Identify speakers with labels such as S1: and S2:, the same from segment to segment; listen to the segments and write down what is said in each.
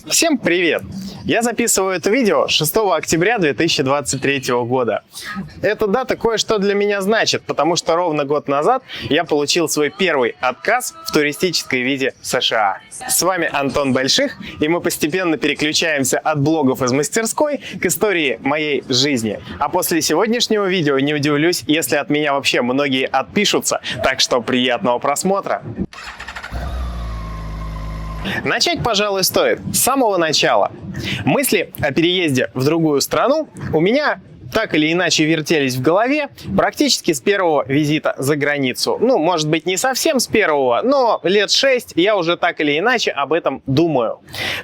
S1: Всем привет! Я записываю это видео 6 октября 2023 года. Эта дата кое-что для меня значит, потому что ровно год назад я получил свой первый отказ в туристической визе в США. С вами Антон Больших, и мы постепенно переключаемся от блогов из мастерской к истории моей жизни. А после сегодняшнего видео не удивлюсь, если от меня вообще многие отпишутся, так что приятного просмотра! Начать, пожалуй, стоит с самого начала. Мысли о переезде в другую страну у меня так или иначе вертелись в голове практически с первого визита за границу. Ну, может быть, не совсем с первого, но лет 6 я уже так или иначе об этом думаю.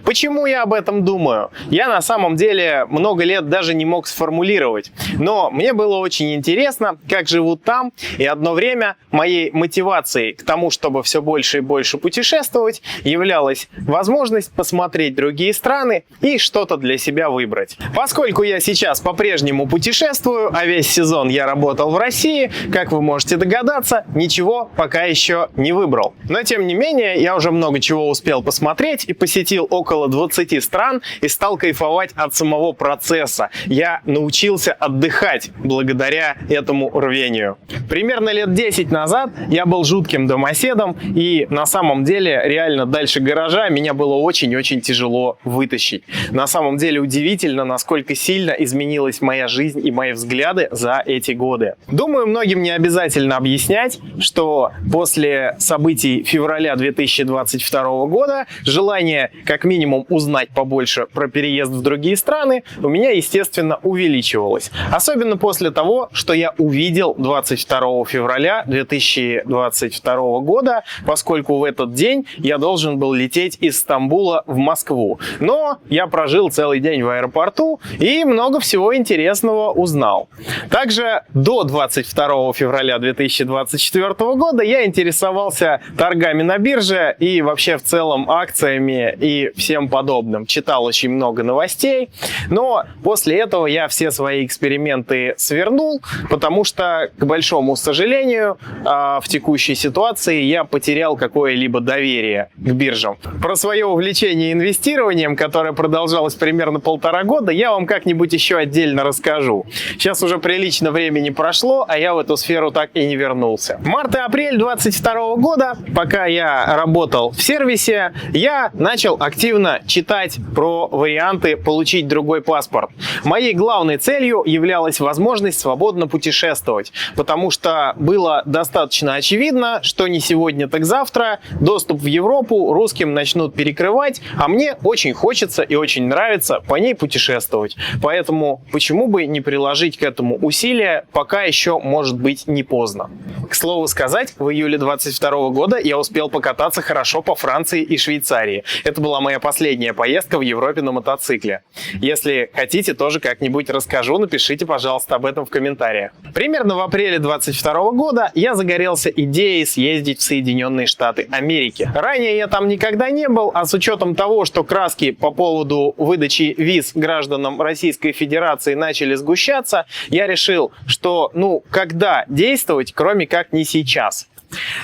S1: Почему я об этом думаю? Я на самом деле много лет даже не мог сформулировать. Но мне было очень интересно, как живут там, и одно время моей мотивацией к тому, чтобы все больше и больше путешествовать, являлась возможность посмотреть другие страны и что-то для себя выбрать. Поскольку я сейчас по-прежнему путешествую, а весь сезон я работал в России, как вы можете догадаться, ничего пока еще не выбрал. Но тем не менее, я уже много чего успел посмотреть и посетил около 20 стран и стал кайфовать от самого процесса. Я научился отдыхать благодаря этому рвению. Примерно лет 10 назад я был жутким домоседом, и на самом деле реально дальше гаража меня было очень-очень тяжело вытащить. На самом деле удивительно, насколько сильно изменилась моя жизнь и мои взгляды за эти годы. Думаю, многим не обязательно объяснять, что после событий февраля 2022 года желание как минимум узнать побольше про переезд в другие страны у меня, естественно, увеличивалось. Особенно после того, что я увидел 22 февраля 2022 года, поскольку в этот день я должен был лететь из Стамбула в Москву. Но я прожил целый день в аэропорту и много всего интересного узнал. Также до 22 февраля 2024 года я интересовался торгами на бирже и вообще в целом акциями и всем подобным. Читал очень много новостей, но после этого я все свои эксперименты свернул, потому что, к большому сожалению, в текущей ситуации я потерял какое-либо доверие к биржам. Про свое увлечение инвестированием, которое продолжалось примерно 1,5 года, я вам как-нибудь еще отдельно расскажу. Сейчас уже прилично времени прошло, а я в эту сферу так и не вернулся. Март и апрель 2022 года, пока я работал в сервисе, я начал активно читать про варианты получить другой паспорт. Моей главной целью являлась возможность свободно путешествовать, потому что было достаточно очевидно, что не сегодня, так завтра доступ в Европу русским начнут перекрывать, а мне очень хочется и очень нравится по ней путешествовать. Поэтому почему бы не приложить к этому усилия, пока еще может быть не поздно. К слову сказать, в июле 2022 года я успел покататься хорошо по Франции и Швейцарии. Это была моя последняя поездка в Европе на мотоцикле. Если хотите, тоже как-нибудь расскажу, напишите, пожалуйста, об этом в комментариях. Примерно в апреле 2022 года я загорелся идеей съездить в Соединенные Штаты Америки. Ранее я там никогда не был, а с учетом того, что краски по поводу выдачи виз гражданам Российской Федерации начали сгущаться, я решил, что когда действовать, кроме как не сейчас.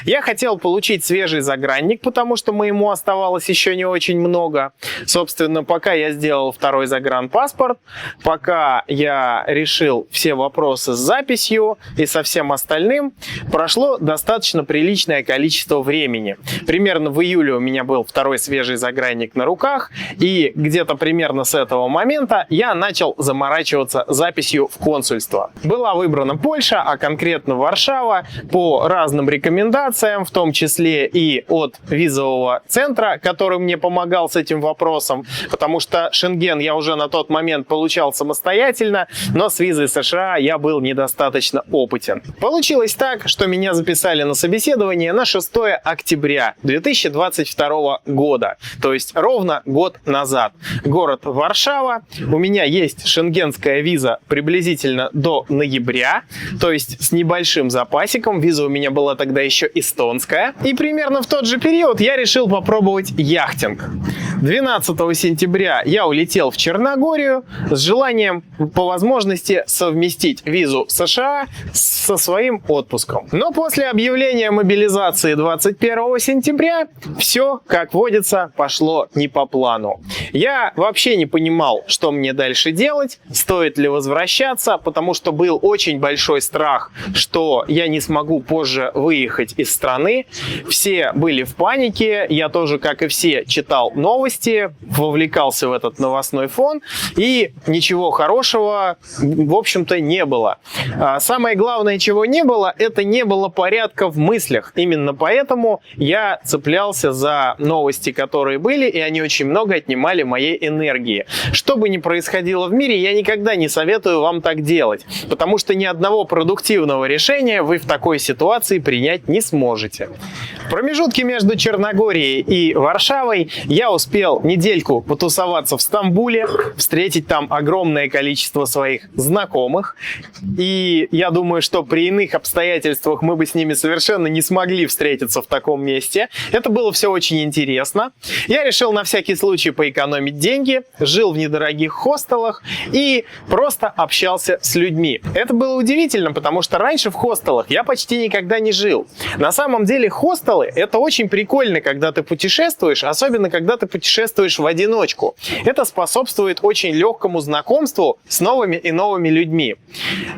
S1: Я хотел получить свежий загранник, потому что моему оставалось еще не очень много. Собственно, пока я сделал второй загранпаспорт, пока я решил все вопросы с записью и со всем остальным, прошло достаточно приличное количество времени. Примерно в июле у меня был второй свежий загранник на руках, и где-то примерно с этого момента я начал заморачиваться записью в консульство. Была выбрана Польша, а конкретно Варшава, по разным рекомендациям, в том числе и от визового центра, который мне помогал с этим вопросом, потому что Шенген я уже на тот момент получал самостоятельно, но с визой США я был недостаточно опытен. Получилось так, что меня записали на собеседование на 6 октября 2022 года, то есть ровно год назад. Город Варшава, у меня есть шенгенская виза приблизительно до ноября, то есть с небольшим запасиком. Виза у меня была тогда еще эстонская. И примерно в тот же период я решил попробовать яхтинг. 12 сентября я улетел в Черногорию с желанием по возможности совместить визу США со своим отпуском. Но после объявления мобилизации 21 сентября все, как водится, пошло не по плану. Я вообще не понимал, что мне дальше делать, стоит ли возвращаться, потому что был очень большой страх, что я не смогу позже выехать из страны. Все были в панике, я тоже, как и все, читал новости, вовлекался в этот новостной фон, и ничего хорошего, в общем-то, не было. Самое главное, чего не было, это не было порядка в мыслях. Именно поэтому я цеплялся за новости, которые были, и они очень много отнимали моей энергии. Что бы ни происходило в мире, я никогда не советую вам так делать, потому что ни одного продуктивного решения вы в такой ситуации принять не сможете. В промежутке между Черногорией и Варшавой я успел недельку потусоваться в Стамбуле, встретить там огромное количество своих знакомых, и я думаю, что при иных обстоятельствах мы бы с ними совершенно не смогли встретиться в таком месте. Это было все очень интересно. Я решил на всякий случай поэкономить деньги, жил в недорогих хостелах и просто общался с людьми. Это было удивительно, потому что раньше в хостелах я почти никогда не жил. На самом деле хостелы — это очень прикольно, когда ты путешествуешь, особенно когда ты путешествуешь в одиночку. Это способствует очень легкому знакомству с новыми и новыми людьми.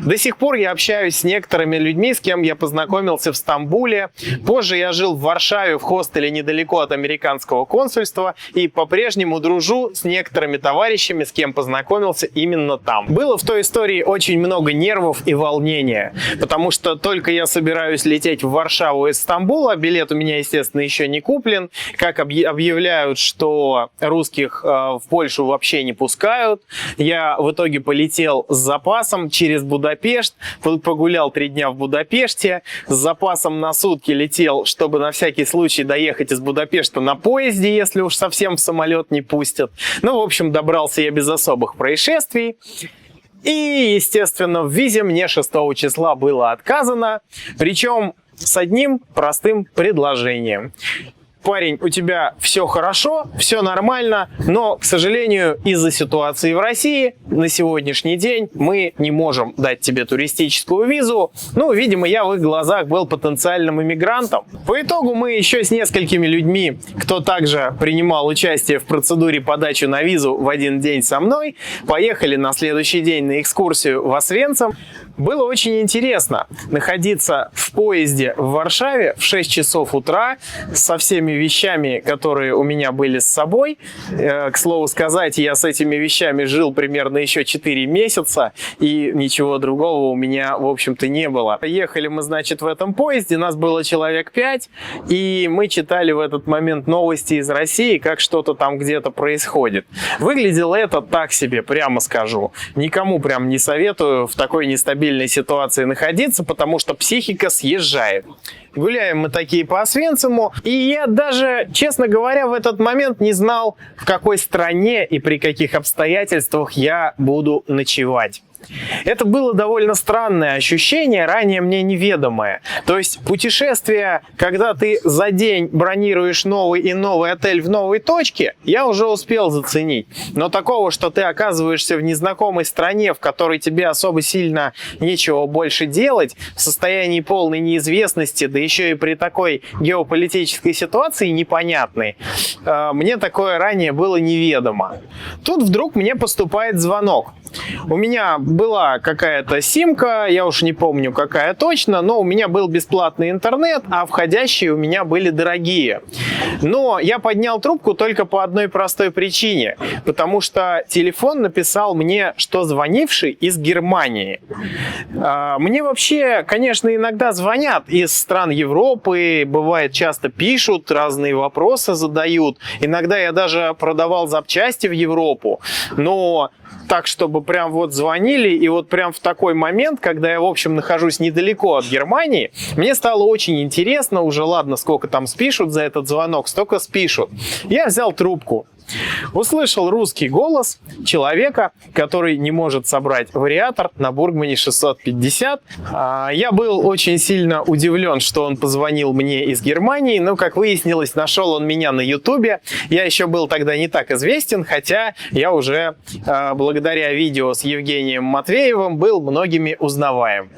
S1: До сих пор я общаюсь с некоторыми людьми, с кем я познакомился в Стамбуле. Позже я жил в Варшаве в хостеле недалеко от американского консульства и по-прежнему дружу с некоторыми товарищами, с кем познакомился именно там. Было в той истории очень много нервов и волнения, потому что только я собираюсь лететь в Варшаву из Стамбула, билет у меня, естественно, еще не куплен. Как объявляют, что русских в Польшу вообще не пускают. Я в итоге полетел с запасом через Будапешт, погулял 3 дня в Будапеште, с запасом на сутки летел, чтобы на всякий случай доехать из Будапешта на поезде, если уж совсем в самолет не пустят. Ну, в общем, добрался я без особых происшествий. И, естественно, в визе мне 6 числа было отказано, причем с одним простым предложением. Парень, у тебя все хорошо, все нормально, но, к сожалению, из-за ситуации в России на сегодняшний день мы не можем дать тебе туристическую визу. Ну, видимо, я в их глазах был потенциальным иммигрантом. По итогу мы еще с несколькими людьми, кто также принимал участие в процедуре подачи на визу в один день со мной, поехали на следующий день на экскурсию в Освенцим. Было очень интересно находиться в поезде в Варшаве в 6 часов утра со всеми вещами, которые у меня были с собой. К слову сказать, я с этими вещами жил примерно еще 4 месяца, и ничего другого у меня, в общем-то, не было. Ехали мы, значит, в этом поезде, нас было человек 5, и мы читали в этот момент новости из России, как что-то там где-то происходит. Выглядело это так себе, прямо скажу. Никому прям не советую в такой нестабильной ситуации находиться, потому что психика съезжает. Гуляем мы такие по Освенциму, и я даже, честно говоря, в этот момент не знал, в какой стране и при каких обстоятельствах я буду ночевать. Это было довольно странное ощущение, ранее мне неведомое. То есть путешествие, когда ты за день бронируешь новый и новый отель в новой точке, я уже успел заценить. Но такого, что ты оказываешься в незнакомой стране, в которой тебе особо сильно нечего больше делать, в состоянии полной неизвестности, да еще и при такой геополитической ситуации непонятной, мне такое ранее было неведомо. Тут вдруг мне поступает звонок. У меня была какая-то симка, я уж не помню какая точно, но у меня был бесплатный интернет, а входящие у меня были дорогие. Но я поднял трубку только по одной простой причине, потому что телефон написал мне, что звонивший из Германии. Мне вообще, конечно, иногда звонят из стран Европы, бывает часто пишут, разные вопросы задают. Иногда я даже продавал запчасти в Европу, но так, чтобы прям вот звонили, и вот прям в такой момент, когда я, в общем, нахожусь недалеко от Германии, мне стало очень интересно, уже ладно, сколько там спишут за этот звонок, столько спишут. Я взял трубку. услышал русский голос человека, который не может собрать вариатор на Бургмане 650. Я был очень сильно удивлен, что он позвонил мне из Германии, но, как выяснилось, нашел он меня на Ютубе. Я еще был тогда не так известен, хотя я уже благодаря видео с Евгением Матвеевым был многими узнаваем.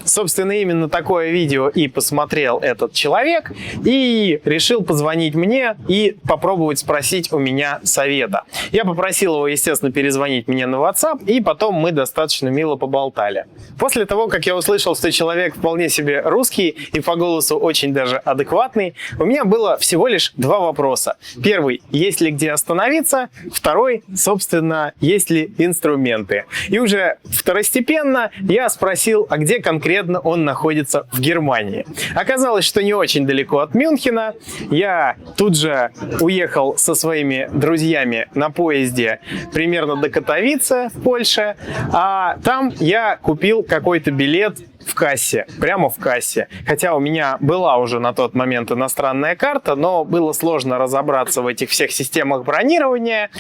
S1: Собственно, именно такое видео и посмотрел этот человек, и решил позвонить мне и попробовать спросить у меня совета. Я попросил его, естественно, перезвонить мне на WhatsApp, и потом мы достаточно мило поболтали. После того, как я услышал, что человек вполне себе русский и по голосу очень даже адекватный, у меня было всего лишь два вопроса. Первый, есть ли где остановиться? Второй, собственно, есть ли инструменты? И уже второстепенно я спросил, а где конкретно он находится в Германии. Оказалось, что не очень далеко от Мюнхена. Я тут же уехал со своими друзьями на поезде примерно до Катовице в Польше, а там я купил какой-то билет в кассе, прямо в кассе. Хотя у меня была уже на тот момент иностранная карта, но было сложно разобраться в этих всех системах бронирования.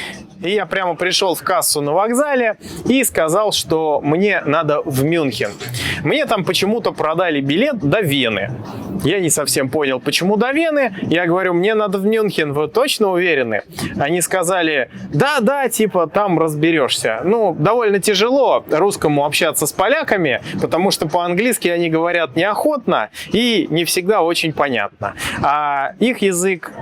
S1: И я прямо пришел в кассу на вокзале и сказал, что мне надо в Мюнхен. Мне там почему-то продали билет до Вены. Я не совсем понял, почему до Вены. Я говорю, мне надо в Мюнхен, вы точно уверены? Они сказали, да, типа там разберешься. Ну, довольно тяжело русскому общаться с поляками, потому что по-английски они говорят неохотно и не всегда очень понятно. А их язык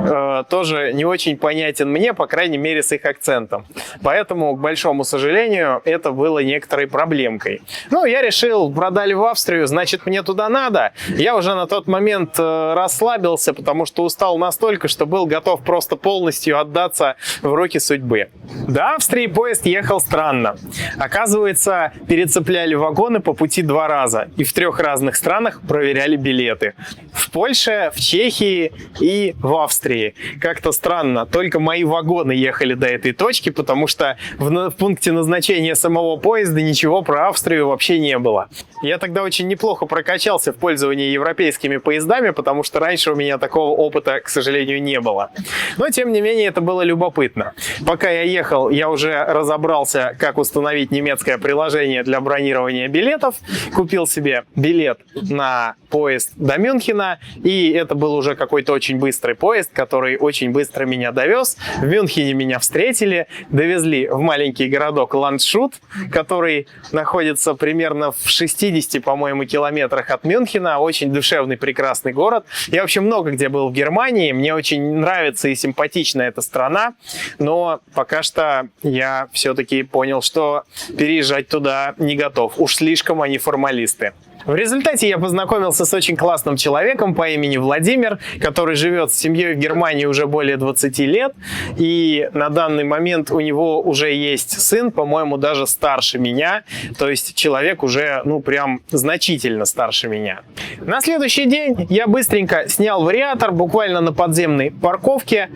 S1: тоже не очень понятен мне, по крайней мере, с их акцентом. Поэтому, к большому сожалению, это было некоторой проблемкой. Ну, я решил, продали в Австрию, значит, мне туда надо. Я уже на тот момент расслабился, потому что устал настолько, что был готов просто полностью отдаться в руки судьбы. До Австрии поезд ехал странно. Оказывается, перецепляли вагоны по пути 2 раза. И в 3 разных странах проверяли билеты. В Польше, в Чехии и в Австрии. Как-то странно. Только мои вагоны ехали до этой точки, потому что в пункте назначения самого поезда ничего про Австрию вообще не было. Я тогда очень неплохо прокачался в пользовании европейскими поездами, потому что раньше у меня такого опыта, к сожалению, не было. Но, тем не менее, это было любопытно. Пока я ехал, я уже разобрался, как установить немецкое приложение для бронирования билетов. Купил себе билет на поезд до Мюнхена, и это был уже какой-то очень быстрый поезд, который очень быстро меня довез. В Мюнхене меня встретили, довезли в маленький городок Ландшут, который находится примерно в 60, по-моему, километрах от Мюнхена. Очень душевный, прекрасный город. Я вообще много где был в Германии, мне очень нравится и симпатична эта страна, но пока что я все-таки понял, что переезжать туда не готов. Уж слишком они формалисты. В результате я познакомился с очень классным человеком по имени Владимир, который живет с семьей в Германии уже более 20 лет. И на данный момент у него уже есть сын, по-моему, даже старше меня. То есть человек уже, ну, прям значительно старше меня. На следующий день я быстренько снял вариатор, буквально на подземной парковке.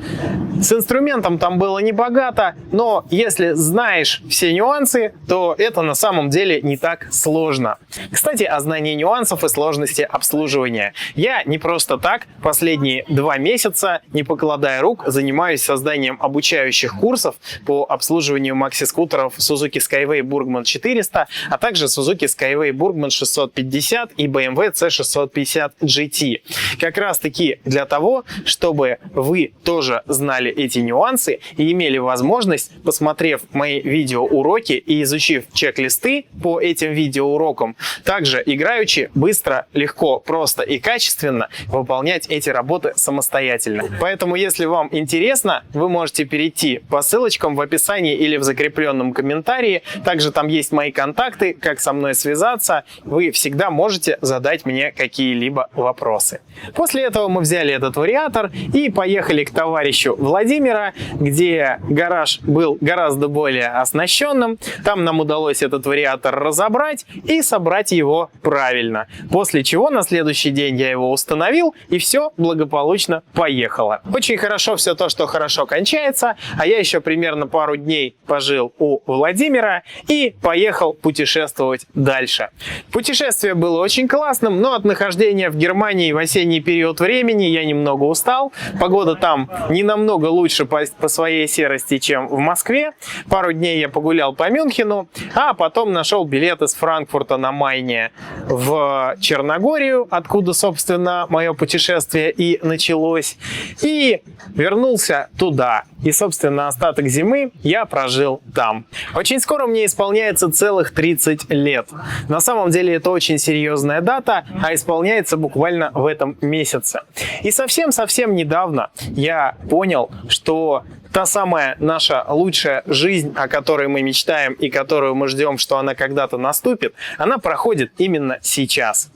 S1: С инструментом там было небогато, но если знаешь все нюансы, то это на самом деле не так сложно. Кстати, о знании нюансов и сложности обслуживания. Я не просто так последние 2 месяца, не покладая рук, занимаюсь созданием обучающих курсов по обслуживанию макси-скутеров Suzuki Skyway Burgman 400, а также Suzuki Skyway Burgman 650 и BMW C650 GT. Как раз таки для того, чтобы вы тоже знали эти нюансы и имели возможность, посмотрев мои видеоуроки и изучив чек-листы по этим видеоурокам, также играючи, быстро, легко, просто и качественно выполнять эти работы самостоятельно. Поэтому, если вам интересно, вы можете перейти по ссылочкам в описании или в закрепленном комментарии. Также там есть мои контакты, как со мной связаться. Вы всегда можете задать мне какие-либо вопросы. После этого мы взяли этот вариатор и поехали к товарищу Владимира, где гараж был гораздо более оснащенным. Там нам удалось этот вариатор разобрать и собрать его правильно. правильно. После чего на следующий день я его установил, и все благополучно поехало. Очень хорошо все то, что хорошо кончается, а я еще примерно пару дней пожил у Владимира и поехал путешествовать дальше. Путешествие было очень классным, но от нахождения в Германии в осенний период времени я немного устал. Погода там не намного лучше по своей серости, чем в Москве. Пару дней я погулял по Мюнхену, а потом нашел билет из Франкфурта на Майне в Черногорию, откуда, собственно, мое путешествие и началось, и вернулся туда. И, собственно, остаток зимы я прожил там. Очень скоро мне исполняется целых 30 лет. На самом деле это очень серьезная дата, а исполняется буквально в этом месяце. И совсем-совсем недавно я понял, что та самая наша лучшая жизнь, о которой мы мечтаем и которую мы ждем, что она когда-то наступит, она проходит именно сейчас.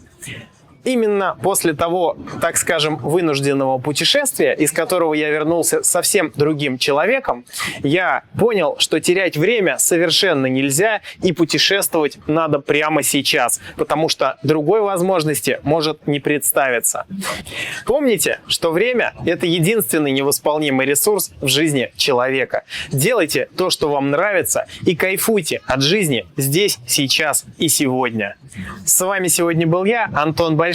S1: Именно после того, так скажем, вынужденного путешествия, из которого я вернулся совсем другим человеком, я понял, что терять время совершенно нельзя и путешествовать надо прямо сейчас, потому что другой возможности может не представиться. Помните, что время – это единственный невосполнимый ресурс в жизни человека. Делайте то, что вам нравится, и кайфуйте от жизни здесь, сейчас и сегодня. С вами сегодня был я, Антон Больших.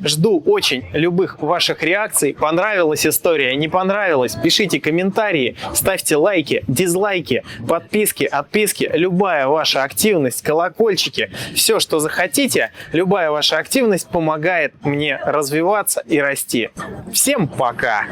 S1: Жду очень любых ваших реакций. Понравилась история, не понравилась? Пишите комментарии, ставьте лайки, дизлайки, подписки, отписки. Любая ваша активность, колокольчики, все, что захотите, любая ваша активность помогает мне развиваться и расти. Всем пока!